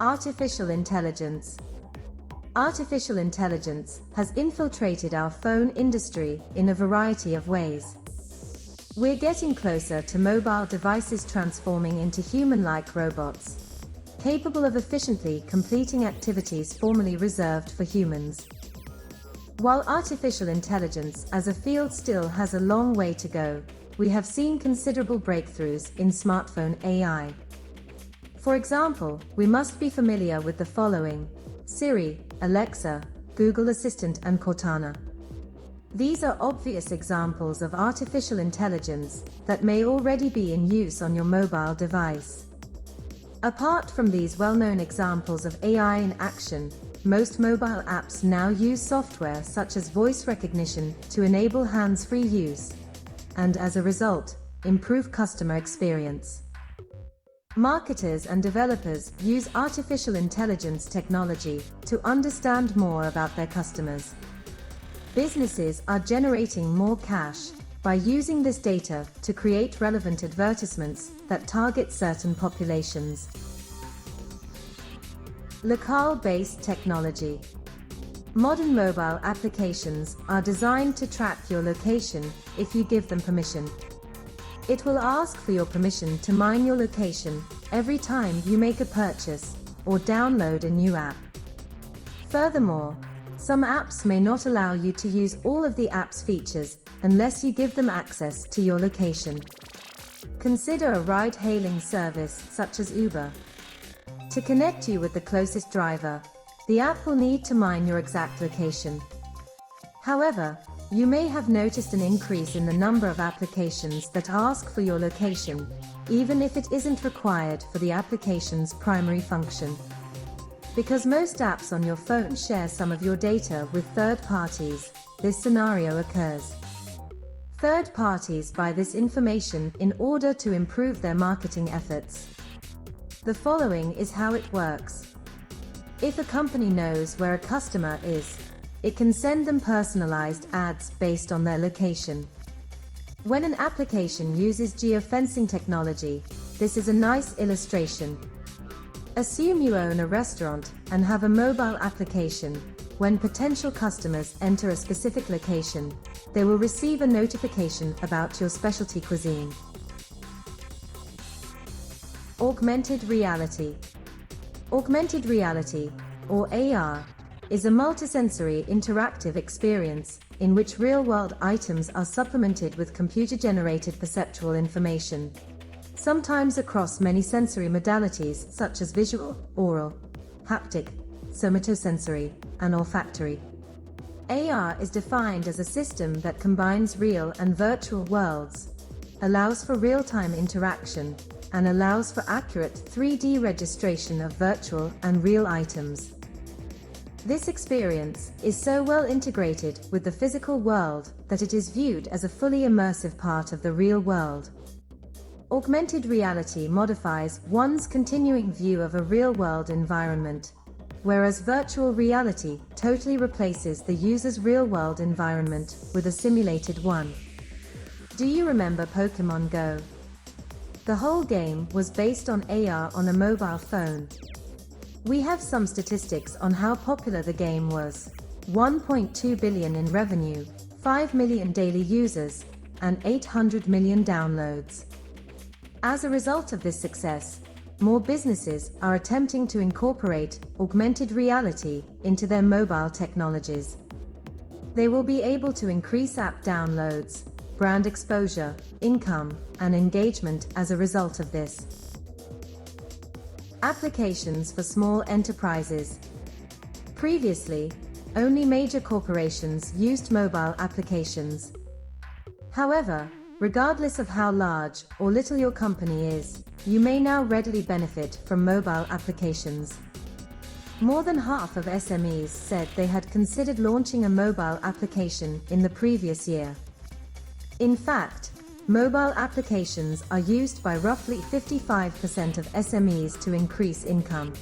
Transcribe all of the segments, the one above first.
Artificial intelligence. Artificial intelligence has infiltrated our phone industry in a variety of ways. We're getting closer to mobile devices transforming into human-like robots, capable of efficiently completing activities formerly reserved for humans. While artificial intelligence as a field still has a long way to go, we have seen considerable breakthroughs in smartphone AI. For example, we must be familiar with the following: Siri, Alexa, Google Assistant and Cortana. These are obvious examples of artificial intelligence that may already be in use on your mobile device. Apart from these well-known examples of AI in action, most mobile apps now use software such as voice recognition to enable hands-free use, and as a result, improve customer experience. Marketers and developers use artificial intelligence technology to understand more about their customers. Businesses are generating more cash by using this data to create relevant advertisements that target certain populations. LocationBased Technology. Modern mobile applications are designed to track your location if you give them permission. It will ask for your permission to mine your location every time you make a purchase or download a new app. Furthermore, some apps may not allow you to use all of the app's features unless you give them access to your location. Consider a ride-hailing service such as Uber. To connect you with the closest driver, the app will need to mine your exact location. However, you may have noticed an increase in the number of applications that ask for your location, even if it isn't required for the application's primary function. Because most apps on your phone share some of your data with third parties, this scenario occurs. Third parties buy this information in order to improve their marketing efforts. The following is how it works. If a company knows where a customer is, it can send them personalized ads based on their location. When an application uses geofencing technology, this is a nice illustration. Assume you own a restaurant and have a mobile application. When potential customers enter a specific location, they will receive a notification about your specialty cuisine. Augmented reality. Augmented reality, or AR, is a multisensory interactive experience in which real-world items are supplemented with computer-generated perceptual information, sometimes across many sensory modalities such as visual, oral, haptic, somatosensory, and olfactory. AR is defined as a system that combines real and virtual worlds, allows for real-time interaction, and allows for accurate 3D registration of virtual and real items. This experience is so well integrated with the physical world that it is viewed as a fully immersive part of the real world. Augmented reality modifies one's continuing view of a real-world environment, whereas virtual reality totally replaces the user's real-world environment with a simulated one. Do you remember Pokemon Go? The whole game was based on AR on a mobile phone. We have some statistics on how popular the game was: 1.2 billion in revenue, 5 million daily users, and 800 million downloads. As a result of this success, more businesses are attempting to incorporate augmented reality into their mobile technologies. They will be able to increase app downloads, brand exposure, income, and engagement as a result of this. Applications for small enterprises. Previously, only major corporations used mobile applications. However, regardless of how large or little your company is, you may now readily benefit from mobile applications. More than half of SMEs said they had considered launching a mobile application in the previous year. In fact, mobile applications are used by roughly 55% of SMEs to increase income.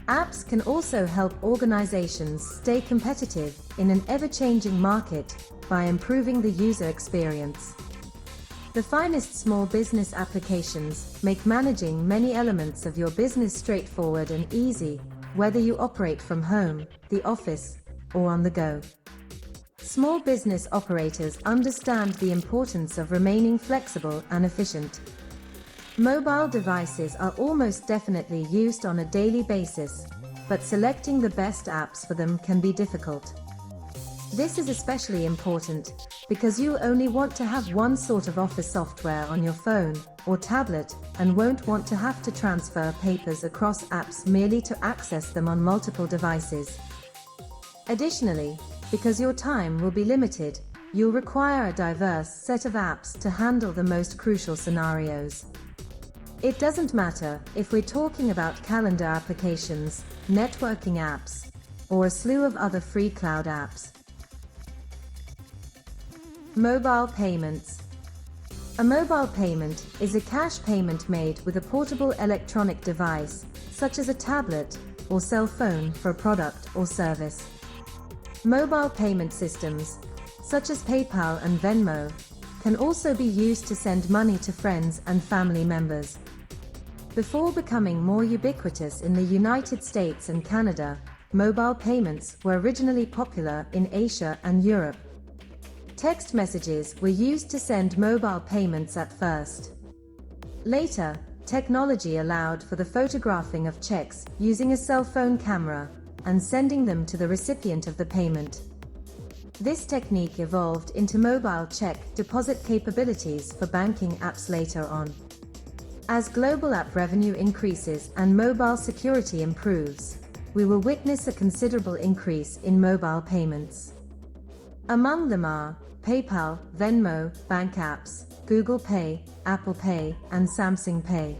Apps can also help organizations stay competitive in an ever-changing market by improving the user experience. The finest small business applications make managing many elements of your business straightforward and easy, whether you operate from home, the office, or on the go. Small business operators understand the importance of remaining flexible and efficient. Mobile devices are almost definitely used on a daily basis, but selecting the best apps for them can be difficult. This is especially important because you only want to have one sort of office software on your phone or tablet and won't want to have to transfer papers across apps merely to access them on multiple devices. Additionally, because your time will be limited, you'll require a diverse set of apps to handle the most crucial scenarios. It doesn't matter if we're talking about calendar applications, networking apps, or a slew of other free cloud apps. Mobile payments. A mobile payment is a cash payment made with a portable electronic device, such as a tablet or cell phone for a product or service. Mobile payment systems, such as PayPal and Venmo, can also be used to send money to friends and family members. Before becoming more ubiquitous in the United States and Canada, mobile payments were originally popular in Asia and Europe. Text messages were used to send mobile payments at first. Later, technology allowed for the photographing of checks using a cell phone camera and sending them to the recipient of the payment. This technique evolved into mobile check deposit capabilities for banking apps later on. As global app revenue increases and mobile security improves, we will witness a considerable increase in mobile payments. Among them are PayPal, Venmo, bank apps, Google Pay, Apple Pay, and Samsung Pay.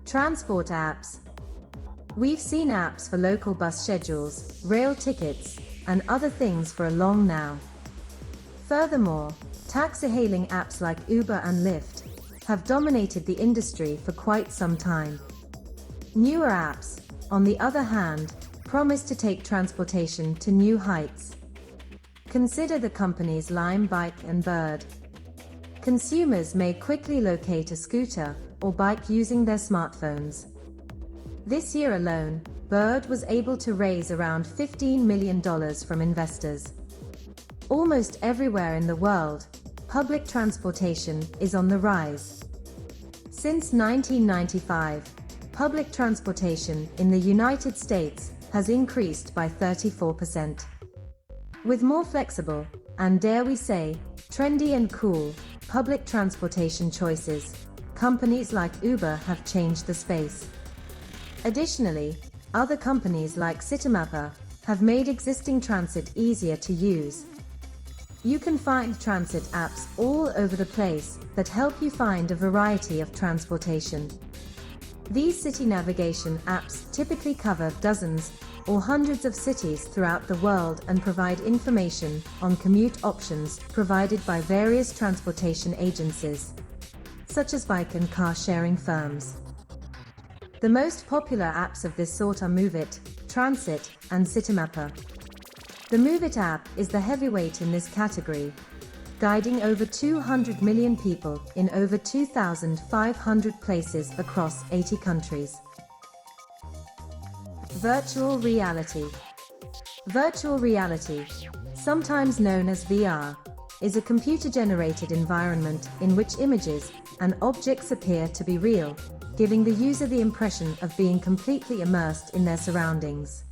Transport apps. We've seen apps for local bus schedules, rail tickets, and other things for a long now. Furthermore, taxi-hailing apps like Uber and Lyft have dominated the industry for quite some time. Newer apps, on the other hand, promise to take transportation to new heights. Consider the companies Lime Bike and Bird. Consumers may quickly locate a scooter or bike using their smartphones. This year alone, Bird was able to raise around $15 million from investors. Almost everywhere in the world, public transportation is on the rise. Since 1995, public transportation in the United States has increased by 34%. With more flexible, and dare we say, trendy and cool, public transportation choices, companies like Uber have changed the space. Additionally, other companies like Citymaper have made existing transit easier to use. You can find transit apps all over the place that help you find a variety of transportation. These city navigation apps typically cover dozens or hundreds of cities throughout the world and provide information on commute options provided by various transportation agencies, such as bike and car sharing firms. The most popular apps of this sort are MoveIt, Transit, and Citymapper. The MoveIt app is the heavyweight in this category, guiding over 200 million people in over 2,500 places across 80 countries. Virtual reality. Virtual reality, sometimes known as VR, is a computer-generated environment in which images and objects appear to be real, giving the user the impression of being completely immersed in their surroundings.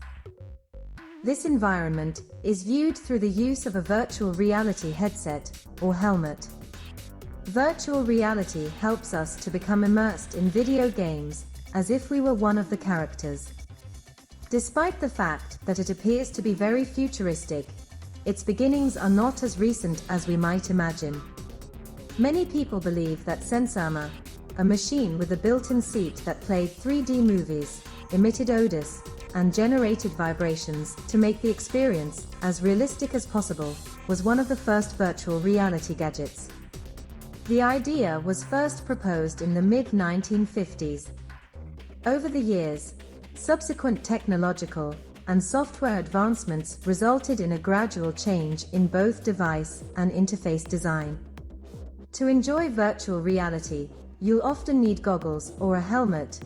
This environment is viewed through the use of a virtual reality headset or helmet. Virtual reality helps us to become immersed in video games as if we were one of the characters. Despite the fact that it appears to be very futuristic, its beginnings are not as recent as we might imagine. Many people believe that Sensama, a machine with a built-in seat that played 3D movies, emitted odors, and generated vibrations to make the experience as realistic as possible, was one of the first virtual reality gadgets. The idea was first proposed in the mid-1950s. Over the years, subsequent technological and software advancements resulted in a gradual change in both device and interface design. To enjoy virtual reality, you'll often need goggles or a helmet,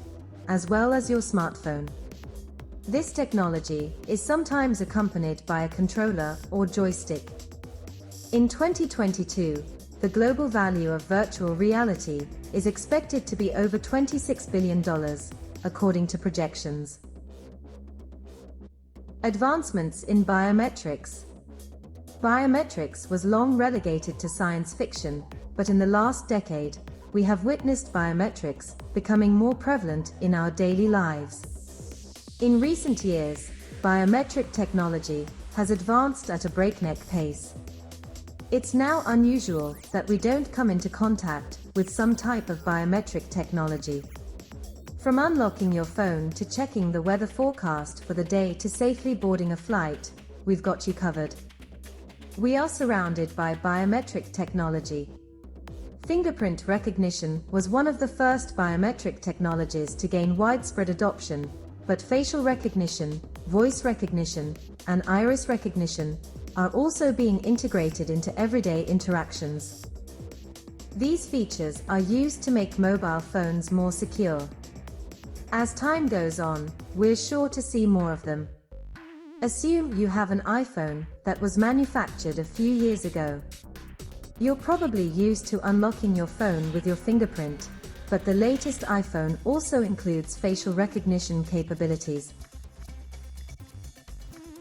as well as your smartphone. This technology is sometimes accompanied by a controller or joystick. In 2022, the global value of virtual reality is expected to be over $26 billion, according to projections. Advancements in biometrics. Biometrics was long relegated to science fiction, but in the last decade, we have witnessed biometrics becoming more prevalent in our daily lives. In recent years, biometric technology has advanced at a breakneck pace. It's now unusual that we don't come into contact with some type of biometric technology. From unlocking your phone to checking the weather forecast for the day to safely boarding a flight, we've got you covered. We are surrounded by biometric technology. Fingerprint recognition was one of the first biometric technologies to gain widespread adoption, but facial recognition, voice recognition, and iris recognition are also being integrated into everyday interactions. These features are used to make mobile phones more secure. As time goes on, we're sure to see more of them. Assume you have an iPhone that was manufactured a few years ago. You're probably used to unlocking your phone with your fingerprint, but the latest iPhone also includes facial recognition capabilities.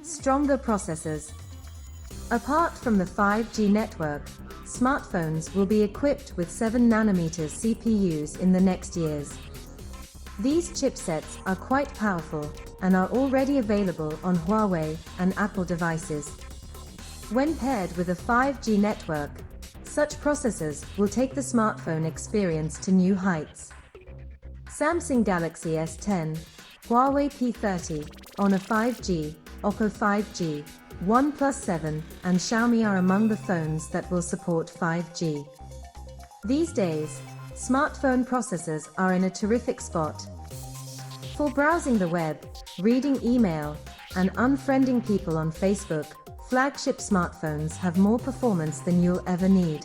Stronger processors. Apart from the 5G network, smartphones will be equipped with 7nm CPUs in the next years. These chipsets are quite powerful and are already available on Huawei and Apple devices. When paired with a 5G network, such processors will take the smartphone experience to new heights. Samsung Galaxy S10, Huawei P30, Honor 5G, Oppo 5G, OnePlus 7, and Xiaomi are among the phones that will support 5G. These days, smartphone processors are in a terrific spot. For browsing the web, reading email, and unfriending people on Facebook, flagship smartphones have more performance than you'll ever need.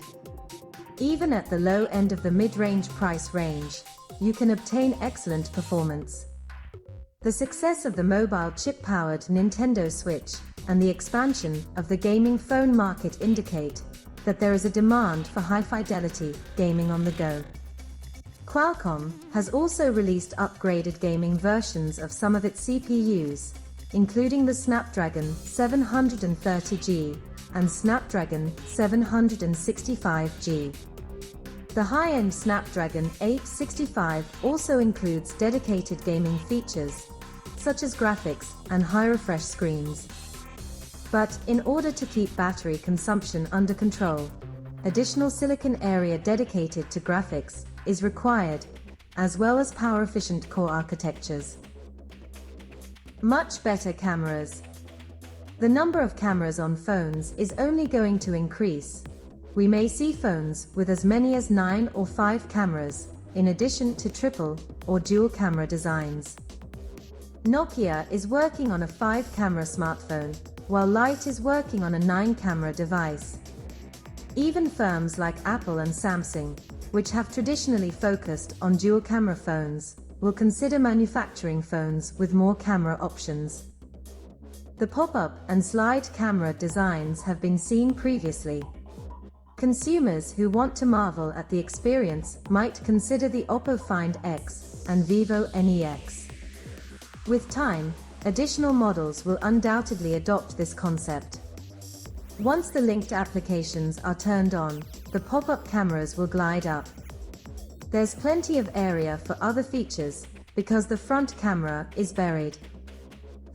Even at the low end of the mid-range price range, you can obtain excellent performance. The success of the mobile chip-powered Nintendo Switch and the expansion of the gaming phone market indicate that there is a demand for high-fidelity gaming on the go. Qualcomm has also released upgraded gaming versions of some of its CPUs, including the Snapdragon 730G and Snapdragon 765G. The high-end Snapdragon 865 also includes dedicated gaming features, such as graphics and high-refresh screens. But in order to keep battery consumption under control, additional silicon area dedicated to graphics is required, as well as power-efficient core architectures. Much better cameras. The number of cameras on phones is only going to increase. We may see phones with as many as 9 or 5 cameras, in addition to triple or dual camera designs. Nokia is working on a 5-camera smartphone, while Lite is working on a 9-camera device. Even firms like Apple and Samsung, which have traditionally focused on dual-camera phones, will consider manufacturing phones with more camera options. The pop-up and slide camera designs have been seen previously. Consumers who want to marvel at the experience might consider the Oppo Find X and Vivo NEX. With time, additional models will undoubtedly adopt this concept. Once the linked applications are turned on, the pop-up cameras will glide up. There's plenty of area for other features, because the front camera is buried.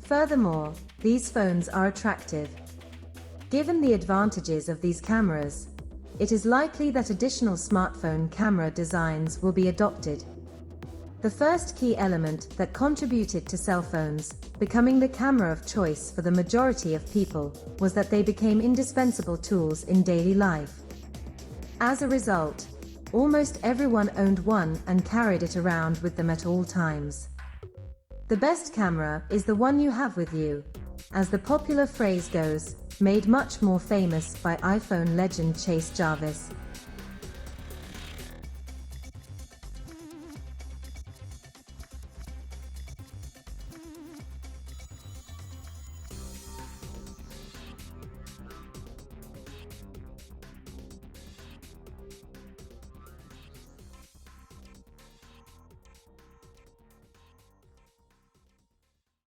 Furthermore, these phones are attractive. Given the advantages of these cameras, it is likely that additional smartphone camera designs will be adopted. The first key element that contributed to cell phones becoming the camera of choice for the majority of people was that they became indispensable tools in daily life. As a result, almost everyone owned one and carried it around with them at all times. The best camera is the one you have with you, as the popular phrase goes, made much more famous by iPhone legend Chase Jarvis.